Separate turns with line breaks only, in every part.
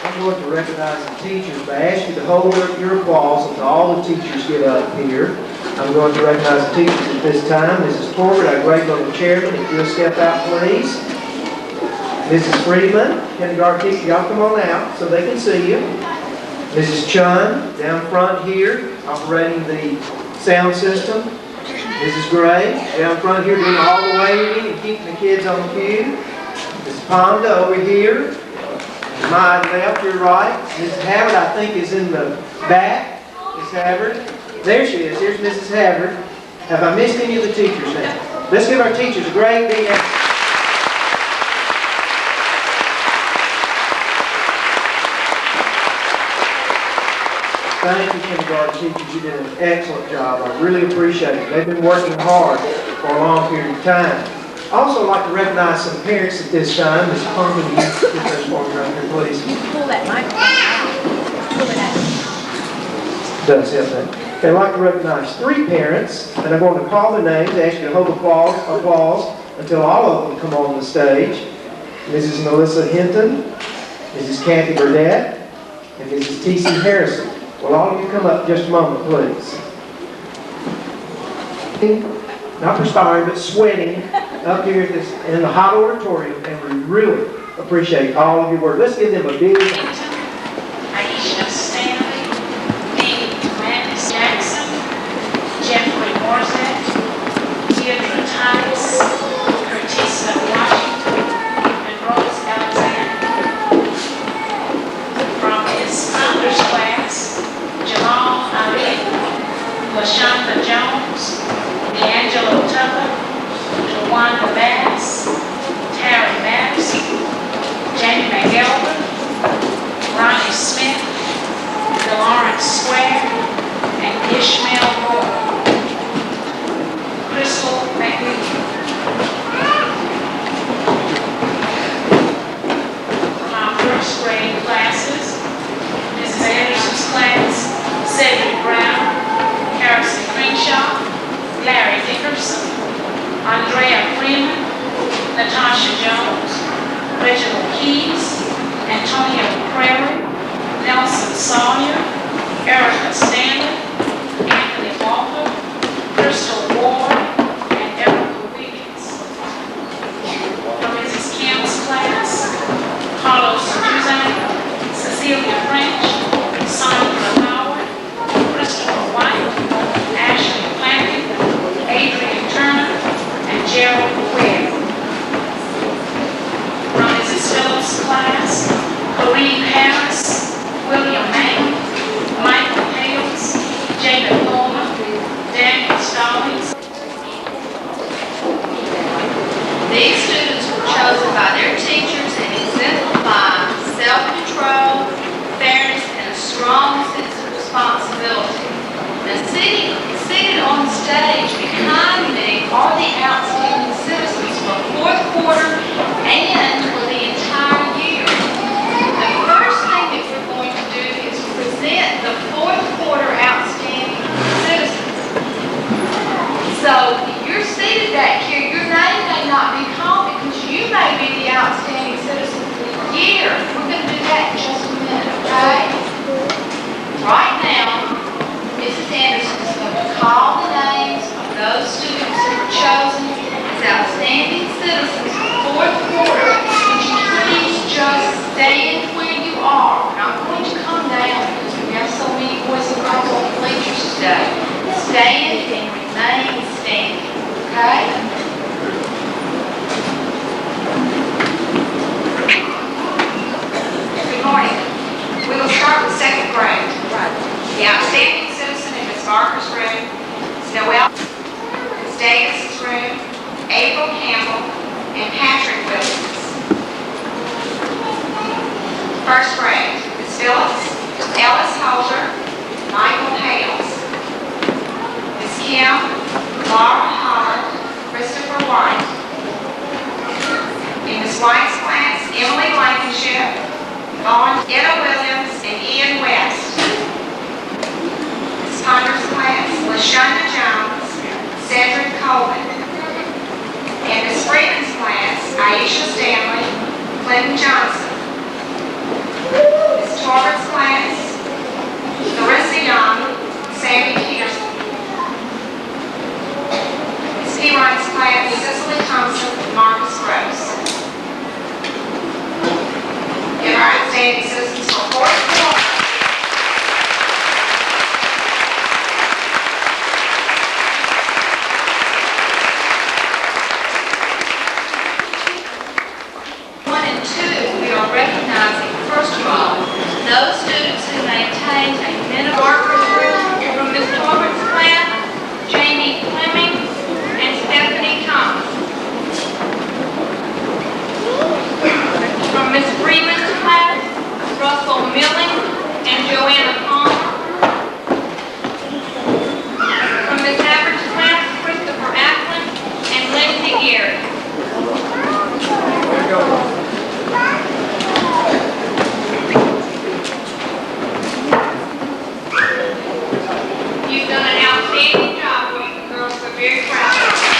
I'm going to recognize the teachers, but I ask you to hold up your applause until all the teachers get up here. I'm going to recognize the teachers at this time. Mrs. Corbett, our grade level chairman, if you'll step out, please. Mrs. Friedman, kindergarten teacher, y'all come on out so they can see you. Mrs. Chun, down front here, operating the sound system. Mrs. Gray, down front here, doing all the waving and keeping the kids on cue. Mrs. Ponda over here. My left, your right. Mrs. Havard, I think, is in the back. Mrs. Havard. There she is. Here's Mrs. Havard. Have I missed any of the teachers now? Let's give our teachers a great big hand. Thank you, kindergarten teachers. You did an excellent job. I really appreciate it. They've been working hard for a long period of time. I also like to recognize some parents at this time. Ms. Pumpkin, you get those for me right here, please.
Pull that microphone out. Pull it out.
Does help that. Okay, I'd like to recognize 3 parents, and I'm going to call their names, ask you to hold applause until all of them come on the stage. Mrs. Melissa Hinton, Mrs. Kathy Burdett, and Mrs. T.C. Harrison. Will all of you come up just a moment, please? Not perspiring, but sweating up here in the hot auditorium, and we really appreciate all of your work. Let's give them a big hand.
Aisha Stanley, Dean Landis Jackson, Jeffrey Morzett, Deirdre Tice, Curtisa Washington, and Rose Alexander. From his founder's class, Jamal Ali, LaShonda Jones, D'Angelo Tucker, Wanda Bass, Terry Madison, Jamie McElvin, Ronnie Smith, DeLawrence Square, and Ishmael Moore. Crystal McWilliam. From our first grade classes, Mrs. Anderson's class, Cedric Brown, Harrison Crenshaw, Larry Dickerson, Andrea Freeman, Natasha Jones, Reginald Keys, Antonio Prairie, Nelson Sawyer, Erica Stanley, Anthony Walker, Crystal Ward, and Erica Wiggins. From Mrs. Kim's class, Carlos Suzanne, Cecilia French, Sandra Howard, Christopher White, Ashley Planking, Adrian Turner, and Gerald Webb. From Mrs. Phillips' class, Kareem Harris, William Main, Michael Hales, Jacob Coleman, Daniel Stallings.
These students were chosen by their teachers and exemplify self-control, fairness, and a strong sense of responsibility. Now, seated on the stage behind me are the outstanding citizens for fourth quarter and for the entire year. The first thing that we're going to do is present the fourth quarter outstanding citizens. So if you're seated back here, your name may not be called because you may be the outstanding citizen for the year. We're going to do that in just a minute, okay? Right now, Mrs. Anderson is going to call the names of those students who were chosen as outstanding citizens for fourth quarter. Would you please just stand where you are? We're not going to come down because we have so many boys and girls on the bleachers today. Stand and remain standing, okay? Good morning. We will start with second grade. The outstanding citizen in Ms. Barker's room is Noel. Ms. Davis's room, April Campbell, and Patrick Williams. First grade, Ms. Phillips, Ellis Holder, Michael Hales. Ms. Kim, Laura Howard, Christopher White. In Ms. White's class, Emily Blankenship, Vaughn Etta Williams, and Ian West. Ms. Ponder's class, LaShonda Jones, Cedric Coleman. In Ms. Freeman's class, Aisha Stanley, Clinton Johnson.
Torbert's class, Larissa Young, Sammy Peterson. Ms. Piron's class, Cicely Thompson, Marcus Gross. Give our outstanding citizens for Fort Florida.
We are recognizing, first of all, those students who maintained a minimum markers from Ms. Torbert's class, Jamie Fleming and Stephanie Thomas. From Ms. Freeman's class, Russell Milling and Joanna Palmer. From Ms. Average class, Christopher Ackland and Lindsay Gary. You've done an outstanding job, boys and girls. We're very proud of you.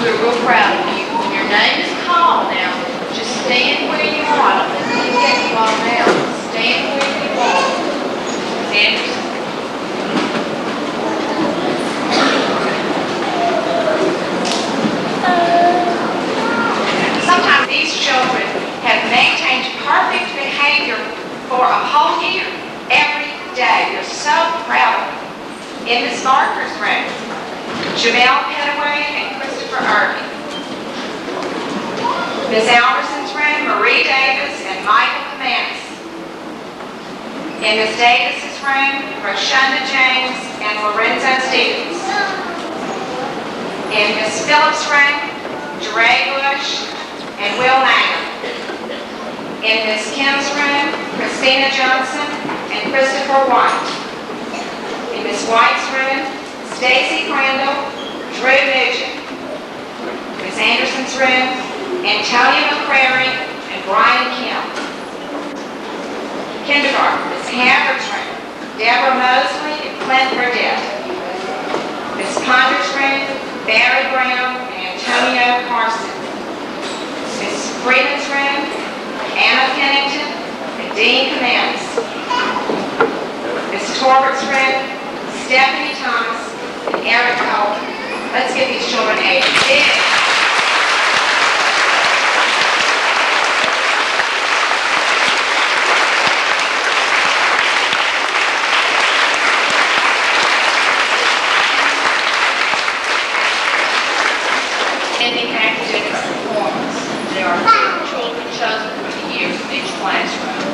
We're real proud of you. When your name is called now, just stand where you are. Don't let me get you all down. Stand where you are. Anderson.
Sometimes these children have maintained perfect behavior for a whole year, every day. We're so proud of them. In Ms. Barker's room, Jamel Petaway and Christopher Irving. Ms. Alverson's room, Marie Davis and Michael Kamanis. In Ms. Davis's room, Roshunda James and Lorenzo Stevens. In Ms. Phillips' room, Jeray Bush and Will Manger. In Ms. Kim's room, Christina Johnson and Christopher White. In Ms. White's room, Stacy Crandall, Drew Nugent. Ms. Anderson's room, Antonia McCrary and Brian Kim. Kindergarten, Ms. Havert's room, Deborah Mosley and Clint Burdett. Ms. Ponder's room, Barry Brown and Antonio Carson. Ms. Freeman's room, Anna Pennington and Dean Kamanis. Ms. Torbert's room, Stephanie Thomas and Eric Coleman. Let's give these children a big
Ending academic performance. There are 2 children chosen for the year from each classroom.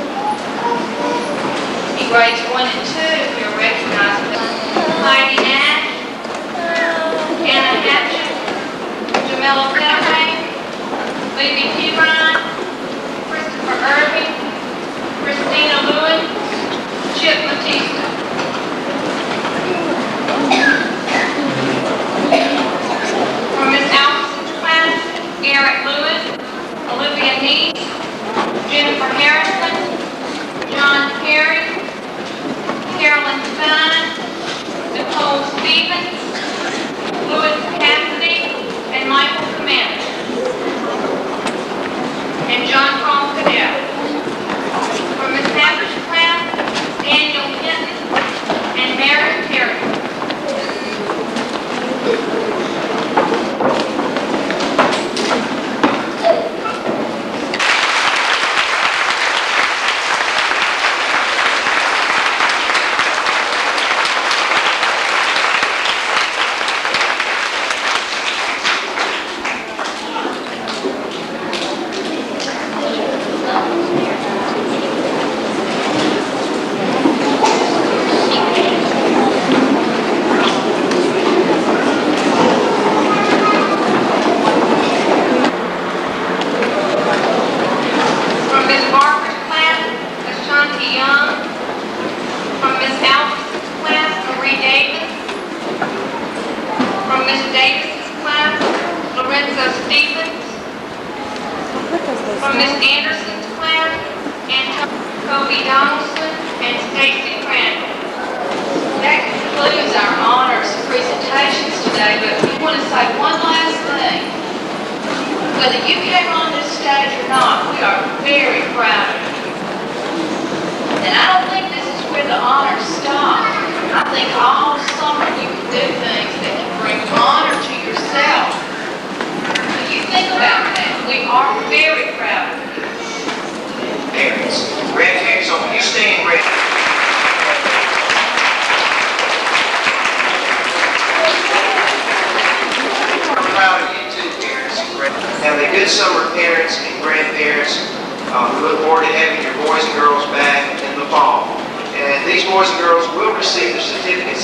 In grades 1 and 2, we are recognizing Heidi Nash, Anna Hatchett, Jamela Petaway, Libby Piron, Christopher Irving, Christina Lewin, Chip Batista. From Ms. Alverson's class, Garrett Lewis, Olivia Neese, Jennifer Harrison, Stevens, Louis Cassidy, and Michael Commander, and John Paul Cadell. From Miss Pepper's class, Daniel Hinton and Mary Perry. From Miss Barker's class, Ashanti Young. From Miss Alvis's class, Marie Davis. From Miss Davis's class, Lorenzo Stevens. From Miss Anderson's class, Kobe Donaldson and Stacy Crandall. That concludes our honors presentations today, but we want to say one last thing. Whether you came on this stage or not, we are very proud of you. And I don't think this is where the honors stop. I think all summer you can do things that can bring honor to yourself. So you think about that. We are very proud of you.
Parents, grandparents, so when you stand, we're proud of you too, parents and grandparents. Have a good summer, parents and grandparents. We look forward to having your boys and girls back in the fall. And these boys and girls will receive their certificates